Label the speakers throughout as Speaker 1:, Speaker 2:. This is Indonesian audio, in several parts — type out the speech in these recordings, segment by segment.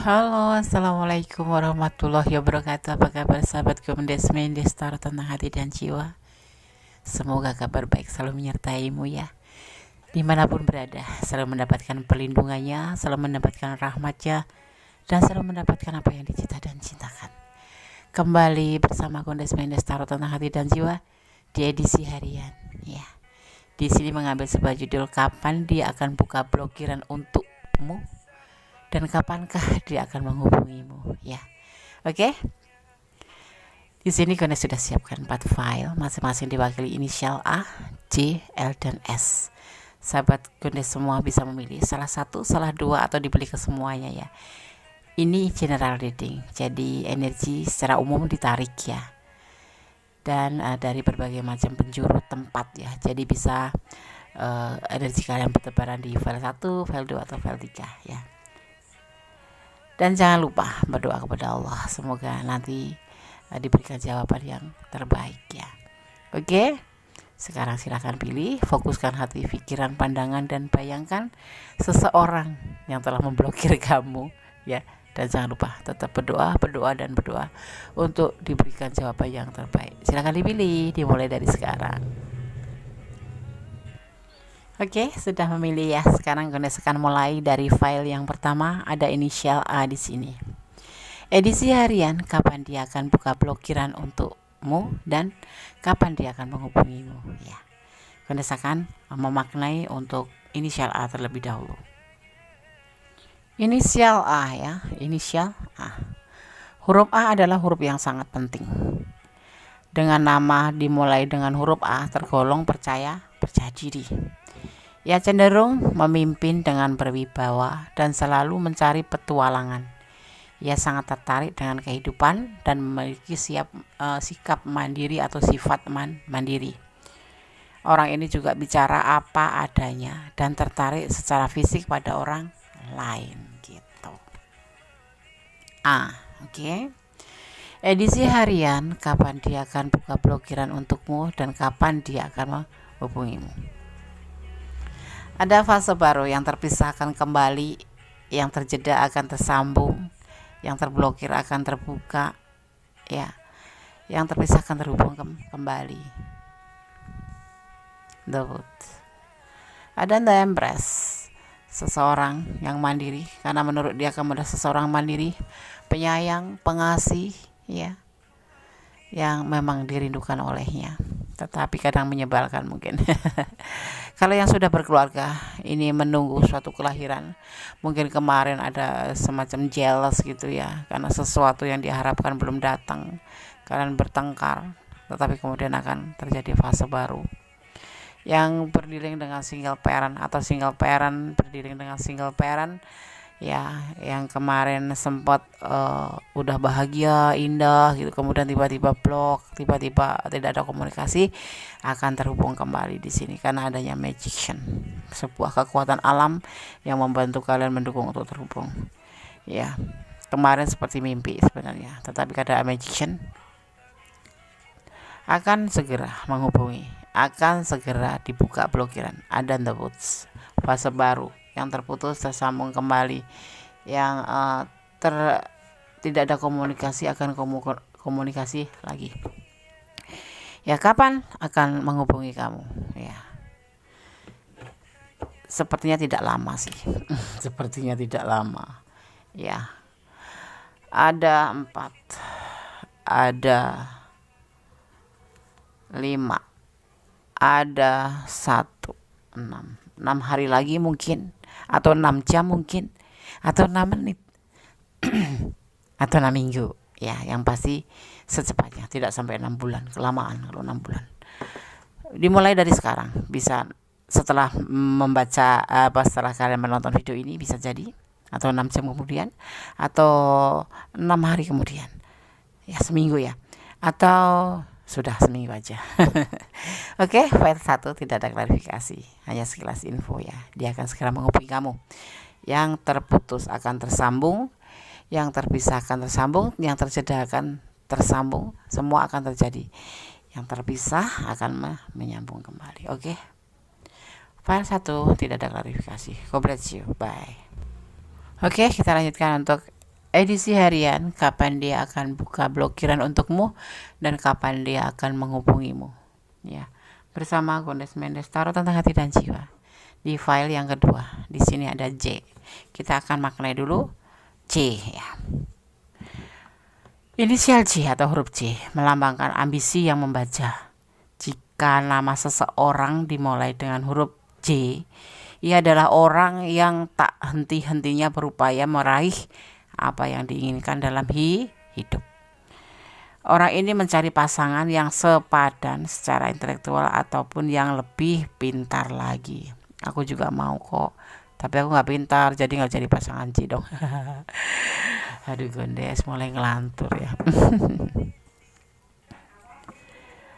Speaker 1: Halo, assalamualaikum warahmatullahi wabarakatuh. Apa kabar sahabat Desmin Destar tentang hati dan jiwa? Semoga kabar baik selalu menyertaimu ya. Dimanapun berada, selalu mendapatkan perlindungannya, selalu mendapatkan rahmatnya, dan selalu mendapatkan apa yang dicita dan cintakan. Kembali bersama Desmin Destar tentang hati dan jiwa di edisi harian ya. Di sini mengambil sebuah judul, kapan dia akan buka blokiran untukmu dan kapankah dia akan menghubungimu ya. Oke. Di sini Kone sudah siapkan 4 file, masing-masing diwakili inisial A, J, L, dan S. Sahabat Kone semua bisa memilih salah satu, salah dua, atau dibeli ke semuanya ya. Ini general reading, jadi energi secara umum ditarik ya. Dan dari berbagai macam penjuru tempat ya. Jadi bisa energi kalian bertebaran di file 1, file 2, atau file 3 ya. Dan jangan lupa berdoa kepada Allah, semoga nanti diberikan jawaban yang terbaik ya. Oke, sekarang silakan pilih, fokuskan hati, pikiran, pandangan, dan bayangkan seseorang yang telah memblokir kamu ya. Dan jangan lupa tetap berdoa untuk diberikan jawaban yang terbaik. Silakan dipilih, dimulai dari sekarang. Oke, sudah memilih ya. Sekarang Kone akan mulai dari file yang pertama, ada inisial A di sini. Edisi harian, kapan dia akan buka blokiran untukmu dan kapan dia akan menghubungimu ya. Kone akan memaknai untuk inisial A terlebih dahulu. Inisial A ya, inisial A. Huruf A adalah huruf yang sangat penting. Dengan nama dimulai dengan huruf A tergolong percaya diri. Ia cenderung memimpin dengan berwibawa dan selalu mencari petualangan. Ia sangat tertarik dengan kehidupan dan memiliki sikap mandiri atau sifat mandiri. Orang ini juga bicara apa adanya dan tertarik secara fisik pada orang lain gitu. Oke. Edisi harian, kapan dia akan buka blokiran untukmu dan kapan dia akan menghubungimu. Ada fase baru, yang terpisahkan kembali, yang terjeda akan tersambung, yang terblokir akan terbuka ya, yang terpisahkan terhubung kembali. The Wood. Ada The Empress, seseorang yang mandiri, karena menurut dia kamu adalah seseorang mandiri, penyayang, pengasih ya, yang memang dirindukan olehnya, tetapi kadang menyebalkan mungkin. Kalau yang sudah berkeluarga, ini menunggu suatu kelahiran. Mungkin kemarin ada semacam jealous gitu ya, karena sesuatu yang diharapkan belum datang. Kalian bertengkar, tetapi kemudian akan terjadi fase baru. Yang berdiri dengan single parent atau single parent berdiri dengan single parent ya, yang kemarin sempat udah bahagia, indah gitu, kemudian tiba-tiba blok, tiba-tiba tidak ada komunikasi, akan terhubung kembali di sini karena adanya magician, sebuah kekuatan alam yang membantu kalian mendukung untuk terhubung ya. Kemarin seperti mimpi sebenarnya, tetapi kada magician akan segera menghubungi, akan segera dibuka blokiran. Ada The Woods, fase baru, yang terputus tersambung kembali, yang tidak ada komunikasi akan komunikasi lagi ya. Kapan akan menghubungi kamu ya? Sepertinya tidak lama sih. Sepertinya tidak lama ya. Ada 4, ada 5, ada 1, 6 hari lagi mungkin, atau 6 jam mungkin, atau 6 menit atau 6 minggu ya. Yang pasti secepatnya, tidak sampai 6 bulan, kelamaan kalau 6 bulan. Dimulai dari sekarang, bisa setelah membaca setelah kalian menonton video ini bisa jadi, atau 6 jam kemudian, atau 6 hari kemudian ya, seminggu ya, atau sudah seminggu aja. Oke, file 1 tidak ada klarifikasi, hanya sekilas info ya. Dia akan segera menghubungi kamu. Yang terputus akan tersambung, yang terpisah akan tersambung, yang terjeda akan tersambung, semua akan terjadi. Yang terpisah akan menyambung kembali. Oke. File 1 tidak ada klarifikasi. God bless you. Bye. Oke, kita lanjutkan untuk edisi harian, kapan dia akan buka blokiran untukmu dan kapan dia akan menghubungimu. Ya, bersama Gondes Mendes Tarot tentang hati dan jiwa. Di file yang kedua, di sini ada J. Kita akan maknai dulu J ya. Inisial J atau huruf J melambangkan ambisi yang membaca. Jika nama seseorang dimulai dengan huruf J, ia adalah orang yang tak henti-hentinya berupaya meraih apa yang diinginkan dalam hidup. Orang ini mencari pasangan yang sepadan secara intelektual ataupun yang lebih pintar lagi. Aku juga mau kok, tapi aku nggak pintar, jadi nggak jadi pasangan J dong. Aduh Gondes, mulai ngelantur ya.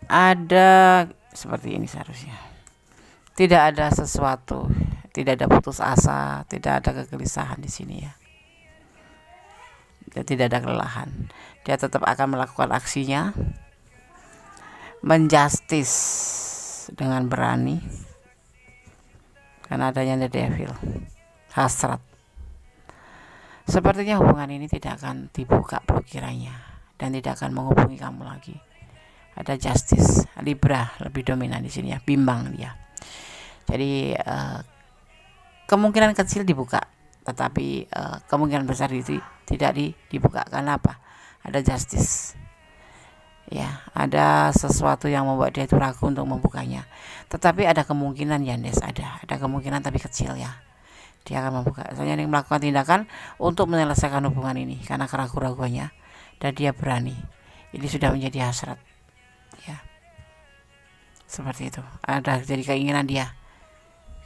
Speaker 1: Ada seperti ini seharusnya. Tidak ada sesuatu, tidak ada putus asa, tidak ada kegelisahan di sini ya. Tidak ada kelelahan. Dia tetap akan melakukan aksinya, menjustis dengan berani, karena adanya the devil, hasrat. Sepertinya hubungan ini tidak akan dibuka blokirannya dan tidak akan menghubungi kamu lagi. Ada justice, Libra lebih dominan di sini ya, bimbang dia. Jadi kemungkinan kecil dibuka, tetapi kemungkinan besar itu tidak dibuka. Karena apa? Ada justice. Ya, ada sesuatu yang membuat dia itu ragu untuk membukanya. Tetapi ada kemungkinan Yandes, ada kemungkinan tapi kecil ya. Dia akan membuka. Soalnya dia melakukan tindakan untuk menyelesaikan hubungan ini karena keraguan-raguannya dan dia berani. Ini sudah menjadi hasrat. Ya. Seperti itu. Ada jadi keinginan dia.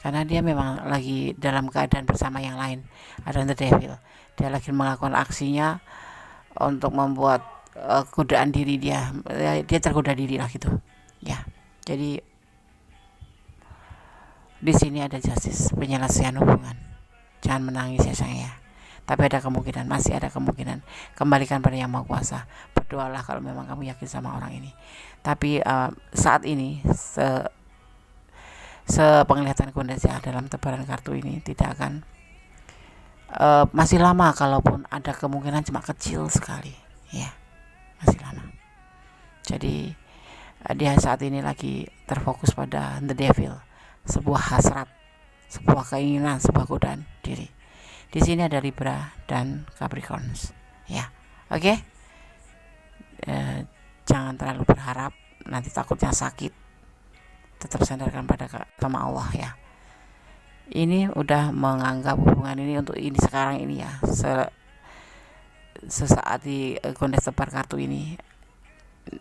Speaker 1: Karena dia memang lagi dalam keadaan bersama yang lain. Ada the devil. Dia lagi melakukan aksinya untuk membuat godaan diri dia. Dia tergoda diri lah gitu. Ya. Jadi di sini ada justice, penyelesaian hubungan. Jangan menangis ya sayang ya. Tapi ada kemungkinan, masih ada kemungkinan. Kembalikan pada Yang Maha Kuasa. Berdoalah kalau memang kamu yakin sama orang ini. Tapi saat ini sepenglihatan Gondes ya, dalam tebaran kartu ini tidak akan masih lama, kalaupun ada kemungkinan cuma kecil sekali ya, masih lama. Jadi dia saat ini lagi terfokus pada the devil, sebuah hasrat, sebuah keinginan, sebuah godaan diri. Di sini ada Libra dan Capricorn ya. Oke. Jangan terlalu berharap, nanti takutnya sakit. Tetap sandarkan pada sama Allah ya. Ini udah menganggap hubungan ini untuk ini sekarang ini ya, sesaat di Gondes tebar kartu ini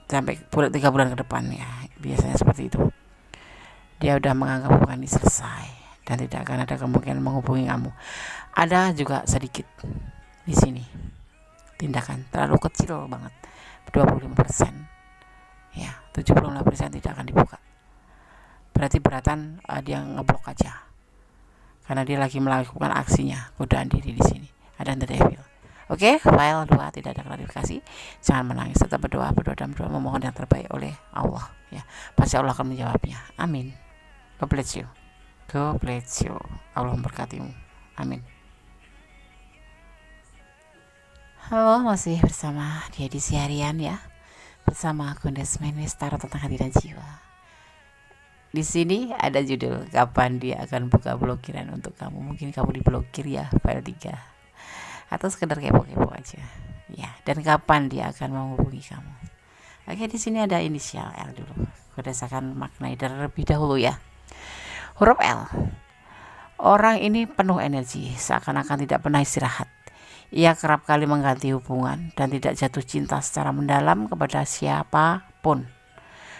Speaker 1: sampai 3 bulan ke depan ya, biasanya seperti itu. Dia udah menganggap hubungan ini selesai dan tidak akan ada kemungkinan menghubungi kamu. Ada juga sedikit di sini tindakan terlalu kecil banget, 25% ya, 75% tidak akan dibuka. Berarti beratan dia ngeblok aja karena dia lagi melakukan aksinya, godaan diri di sini. Ada the devil. Oke, file 2 tidak ada klarifikasi. Jangan menangis, tetap berdoa dan berdoa, memohon yang terbaik oleh Allah ya. Pasti Allah akan menjawabnya. Amin. God bless you. God bless you. Allah memberkatimu. Amin. Halo, masih bersama di edisi harian ya. Bersama Gondes Mendes Tarot tentang hati dan jiwa. Di sini ada judul, kapan dia akan buka blokiran untuk kamu. Mungkin kamu diblokir ya, file 3. Atau sekedar kepo-kepo aja. Ya, dan kapan dia akan menghubungi kamu. Oke, di sini ada inisial L dulu. Berdasarkan makna terlebih dahulu ya. Huruf L. Orang ini penuh energi, seakan-akan tidak pernah istirahat. Ia kerap kali mengganti hubungan dan tidak jatuh cinta secara mendalam kepada siapapun.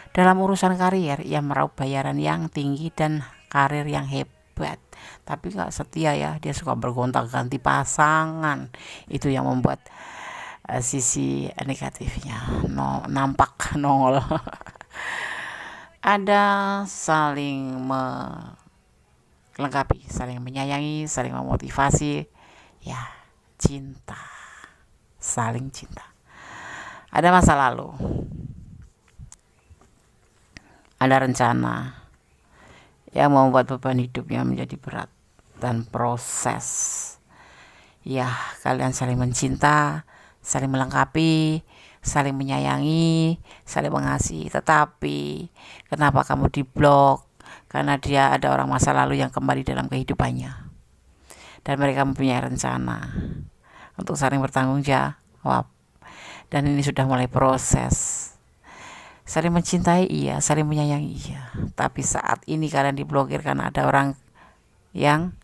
Speaker 1: Dalam urusan karier, ia meraup bayaran yang tinggi dan karir yang hebat. Tapi gak setia ya, dia suka bergonta-ganti pasangan. Itu yang membuat sisi negatifnya nampak nongol. Ada saling melengkapi, saling menyayangi, saling memotivasi. Ya, cinta. Saling cinta. Ada masa lalu. Ada rencana yang membuat beban hidupnya menjadi berat dan proses Ya, kalian saling mencinta, saling melengkapi, saling menyayangi, saling mengasihi. Tetapi kenapa kamu diblok? Karena dia ada orang masa lalu yang kembali dalam kehidupannya, dan mereka mempunyai rencana untuk saling bertanggung jawab. Dan ini sudah mulai proses. Saling mencintai iya, saling menyayangi iya. Tapi saat ini kalian diblokir karena ada orang yang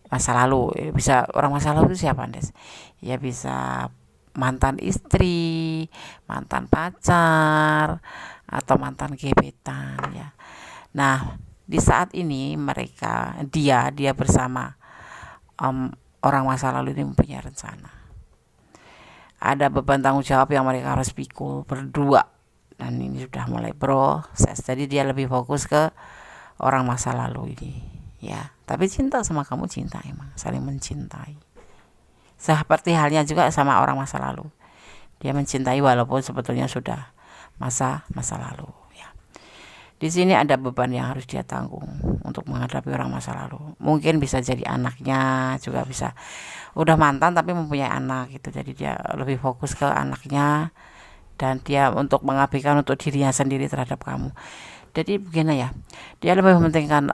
Speaker 1: masa lalu. Bisa orang masa lalu itu siapa, Andes? Ya bisa mantan istri, mantan pacar, atau mantan gebetan ya. Nah, di saat ini dia bersama orang masa lalu ini mempunyai rencana. Ada beban tanggung jawab yang mereka harus pikul berdua, dan ini sudah mulai proses. Jadi dia lebih fokus ke orang masa lalu ini ya. Tapi cinta sama kamu, cinta, emang saling mencintai. Seperti halnya juga sama orang masa lalu, dia mencintai walaupun sebetulnya sudah masa lalu ya. Di sini ada beban yang harus dia tanggung untuk menghadapi orang masa lalu. Mungkin bisa jadi anaknya, juga bisa udah mantan tapi mempunyai anak gitu. Jadi dia lebih fokus ke anaknya, dan dia untuk mengabaikan untuk dirinya sendiri terhadap kamu. Jadi begini ya, dia lebih mementingkan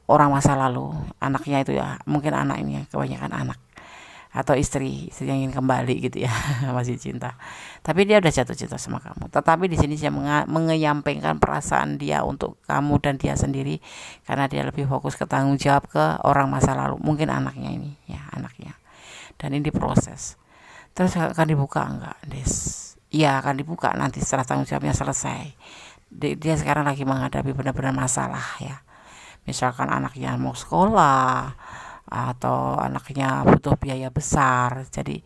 Speaker 1: orang masa lalu, anaknya itu ya. Mungkin anak ini kebanyakan anak, atau istri yang ingin kembali gitu ya. Masih cinta, tapi dia udah jatuh cinta sama kamu. Tetapi di sini dia menyampaikan perasaan dia untuk kamu dan dia sendiri, karena dia lebih fokus ke tanggung jawab ke orang masa lalu, mungkin anaknya ini ya, anaknya. Dan ini proses. Terus akan dibuka enggak, Des? Iya, akan dibuka nanti setelah tanggung jawabnya selesai. Dia sekarang lagi menghadapi benar-benar masalah ya. Misalkan anaknya mau sekolah, atau anaknya butuh biaya besar. Jadi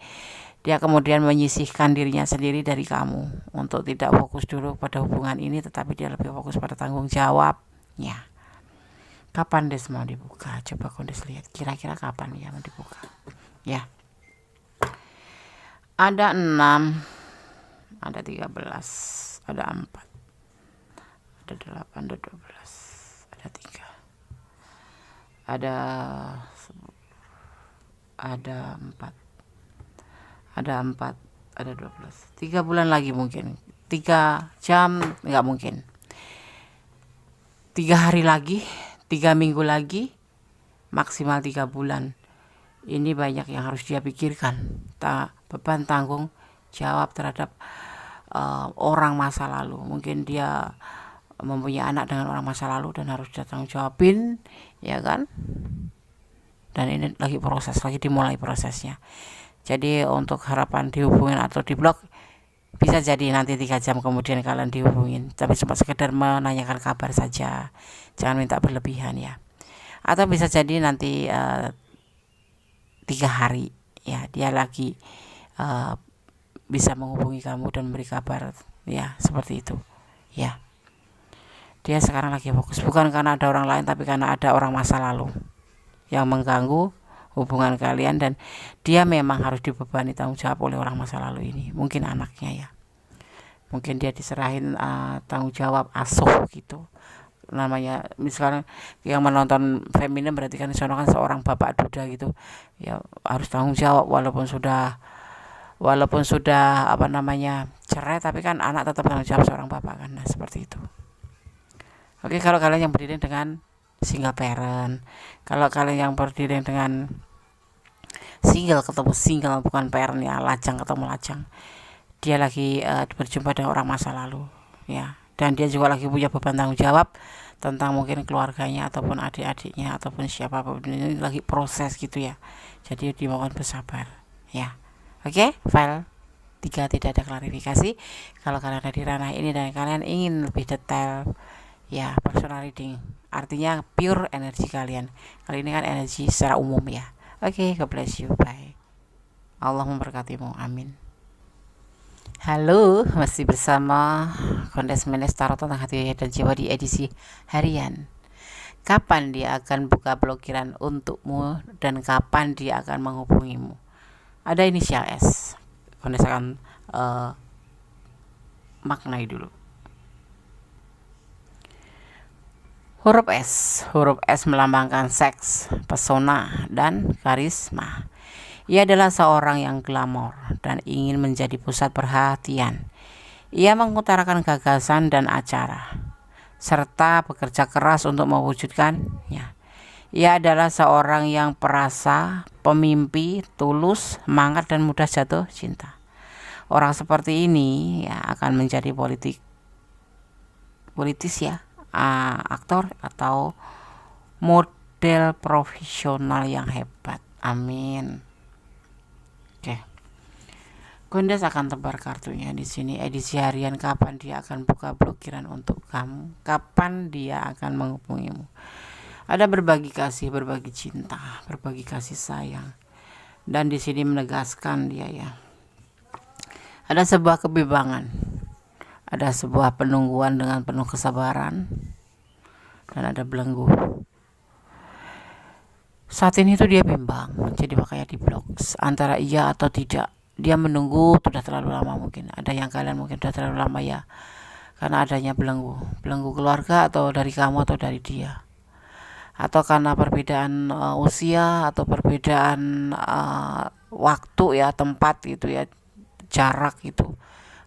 Speaker 1: dia kemudian menyisihkan dirinya sendiri dari kamu untuk tidak fokus dulu pada hubungan ini, tetapi dia lebih fokus pada tanggung jawabnya. Kapan Des mau dibuka? Coba Kondes lihat kira-kira kapan ya mau dibuka ya. Ada 6, ada 13, ada 4, ada 8, ada 12, ada 3, ada 4, ada 12. 3 bulan lagi mungkin. 3 jam enggak mungkin. 3 hari lagi, 3 minggu lagi, maksimal 3 bulan. Ini banyak yang harus dia pikirkan. Beban tanggung jawab terhadap orang masa lalu. Mungkin dia mempunyai anak dengan orang masa lalu dan harus dia tanggung jawabin, ya kan? Dan ini lagi proses, lagi dimulai prosesnya. Jadi untuk harapan dihubungin atau diblok, bisa jadi nanti 3 jam kemudian kalian dihubungin, tapi cuma sekedar menanyakan kabar saja, jangan minta berlebihan ya. Atau bisa jadi nanti 3 hari ya, dia lagi bisa menghubungi kamu dan memberi kabar ya, seperti itu ya. Dia sekarang lagi fokus, bukan karena ada orang lain, tapi karena ada orang masa lalu yang mengganggu hubungan kalian, dan dia memang harus dibebani tanggung jawab oleh orang masa lalu ini. Mungkin anaknya ya, mungkin dia diserahin tanggung jawab asuh gitu namanya. Misalnya yang menonton feminin berarti kan sono kan seorang bapak duda gitu ya, harus tanggung jawab walaupun sudah cerai, tapi kan anak tetap tanggung jawab seorang bapak kan. Nah, seperti itu. Oke, kalau kalian yang berdiri dengan single parent, kalau kalian yang berdiri dengan single ketemu single, bukan parent ya, lajang ketemu lajang, dia lagi berjumpa dengan orang masa lalu ya, dan dia juga lagi punya beban tanggung jawab tentang mungkin keluarganya ataupun adik-adiknya ataupun siapapun. Ini lagi proses gitu ya, jadi dimohon bersabar ya. Oke, file 3 tidak ada klarifikasi. Kalau kalian ada di ranah ini dan kalian ingin lebih detail ya, personal reading artinya pure energi kalian. Kali ini kan energi secara umum ya. Oke, God bless you, bye. Allah memberkatimu, amin. Halo, masih bersama Kondes Menes Tarot tentang hati dan jiwa di edisi harian. Kapan dia akan buka blokiran untukmu dan kapan dia akan menghubungimu? Ada inisial S. Kondes akan maknai dulu. Huruf S melambangkan seks, pesona, dan karisma. Ia adalah seorang yang glamor dan ingin menjadi pusat perhatian. Ia mengutarakan gagasan dan acara, serta bekerja keras untuk mewujudkannya. Ia adalah seorang yang perasa, pemimpi, tulus, semangat, dan mudah jatuh cinta. Orang seperti ini ya akan menjadi politis ya, aktor atau model profesional yang hebat. Amin. Oke. Gondes akan tebar kartunya di sini. Edisi harian, kapan dia akan buka blokiran untuk kamu? Kapan dia akan menghubungimu? Ada berbagi kasih, berbagi cinta, berbagi kasih sayang. Dan di sini menegaskan dia ya. Ada sebuah kebimbangan. Ada sebuah penungguan dengan penuh kesabaran. Dan ada belenggu. Saat ini tuh dia bimbang, jadi makanya di blok antara iya atau tidak. Dia menunggu sudah terlalu lama mungkin. Ada yang kalian mungkin sudah terlalu lama ya, karena adanya belenggu keluarga atau dari kamu atau dari dia, atau karena perbedaan usia atau perbedaan waktu ya, tempat gitu ya, jarak gitu,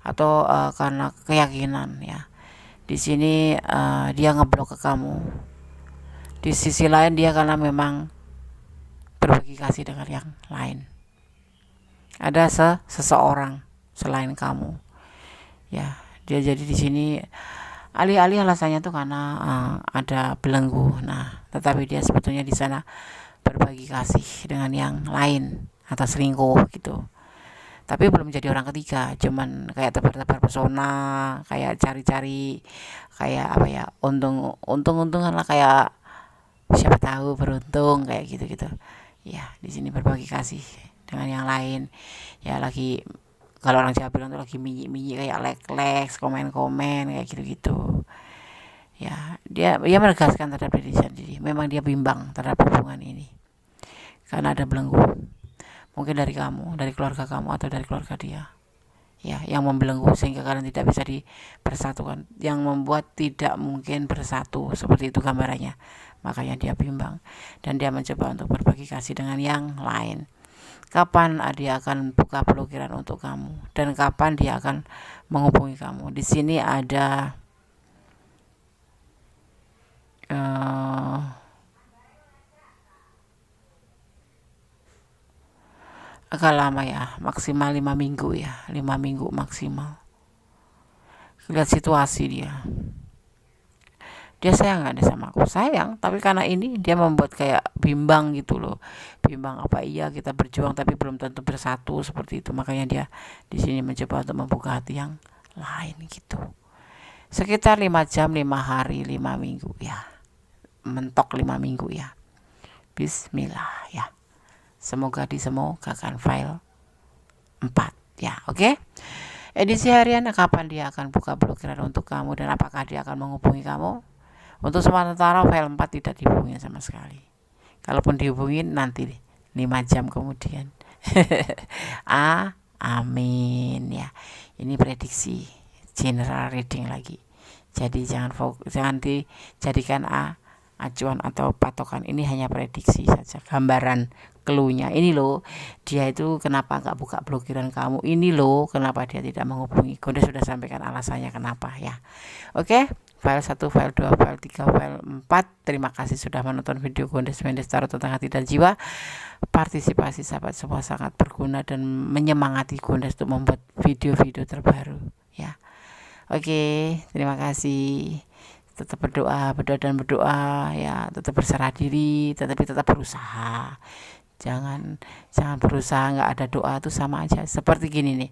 Speaker 1: atau karena keyakinan ya. Di sini dia ngeblok ke kamu. Di sisi lain dia karena memang berbagi kasih dengan yang lain. Ada seseorang selain kamu. Ya, dia jadi di sini alih-alih alasannya tuh karena ada belenggu. Nah, tetapi dia sebetulnya di sana berbagi kasih dengan yang lain atau selingkuh gitu. Tapi belum jadi orang ketiga, cuman kayak tebar-tebar pesona, kayak cari-cari, kayak apa ya, untung-untungan lah, kayak siapa tahu beruntung kayak gitu-gitu. Ya, di sini berbagi kasih dengan yang lain. Ya lagi, kalau orang Jawa bilang tuh lagi minyi-minyi, kayak like, komen-komen kayak gitu-gitu. Ya, dia menegaskan terhadap diri sendiri. Memang dia bimbang terhadap hubungan ini. Karena ada belenggu. Mungkin dari kamu, dari keluarga kamu atau dari keluarga dia. Ya, yang membelenggu sehingga kalian tidak bisa dipersatukan, yang membuat tidak mungkin bersatu, seperti itu gambarannya. Makanya dia bimbang dan dia mencoba untuk berbagi kasih dengan yang lain. Kapan dia akan buka blokiran untuk kamu dan kapan dia akan menghubungi kamu? Di sini ada agak lama ya, maksimal 5 minggu ya, 5 minggu maksimal. Lihat situasi dia sayang gak deh sama aku? Sayang, tapi karena ini dia membuat kayak bimbang gitu loh. Bimbang, apa iya kita berjuang tapi belum tentu bersatu, seperti itu. Makanya dia di sini mencoba untuk membuka hati yang lain gitu. Sekitar 5 jam, 5 hari, 5 minggu ya. Mentok 5 minggu ya. Bismillah ya. Semoga disemogakan file 4 ya, oke? Edisi harian, kapan dia akan buka blokiran untuk kamu dan apakah dia akan menghubungi kamu? Untuk sementara file 4 tidak dihubungin sama sekali. Kalaupun dihubungin nanti 5 jam kemudian. Amin ya. Ini prediksi general reading lagi. Jadi jangan dijadikan acuan atau patokan. Ini hanya prediksi saja, gambaran clue-nya. Ini loh, dia itu kenapa gak buka blokiran kamu. Ini loh kenapa dia tidak menghubungi. Gondes sudah sampaikan alasannya kenapa ya. Oke, file 1, file 2, file 3, file 4. Terima kasih sudah menonton video Gondes Mendes Tarot tentang hati dan jiwa. Partisipasi sahabat semua sangat berguna dan menyemangati Gondes untuk membuat video-video terbaru ya. Oke, terima kasih. Tetap berdoa ya, tetap berserah diri, tetapi tetap berusaha. Jangan berusaha nggak ada doa, itu sama aja. Seperti gini nih,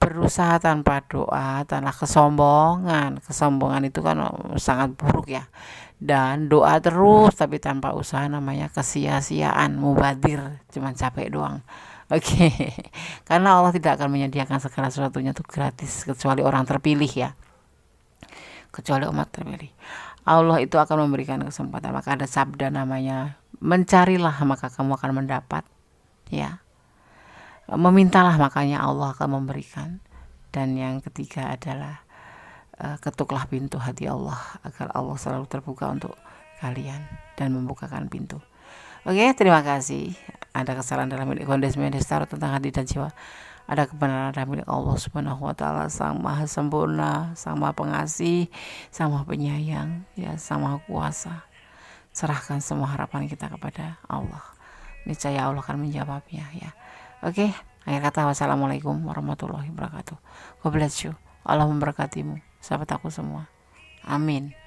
Speaker 1: berusaha tanpa doa tanpa kesombongan itu kan sangat buruk ya. Dan doa terus tapi tanpa usaha namanya kesia-siaan, mubadir, cuma capek doang. Oke. Karena Allah tidak akan menyediakan segala sesuatunya itu gratis kecuali orang terpilih ya, kecuali umat terpilih. Allah itu akan memberikan kesempatan. Maka ada sabda namanya, mencarilah maka kamu akan mendapat ya, memintalah makanya Allah akan memberikan. Dan yang ketiga adalah ketuklah pintu hati Allah agar Allah selalu terbuka untuk kalian dan membukakan pintu. Oke, terima kasih. ada kesalahan dalam milik kondisi taruh tentang hati dan jiwa, ada kebenaran dalam milik Allah Subhanahu wa taala, Sang Maha Sempurna, Sang Maha Pengasih, Sang Maha Penyayang, ya Sang Maha Kuasa. Serahkan semua harapan kita kepada Allah. Niscaya Allah akan menjawabnya ya. Oke, akhir kata wassalamualaikum warahmatullahi wabarakatuh. God bless you. Allah memberkatimu, sahabat aku semua. Amin.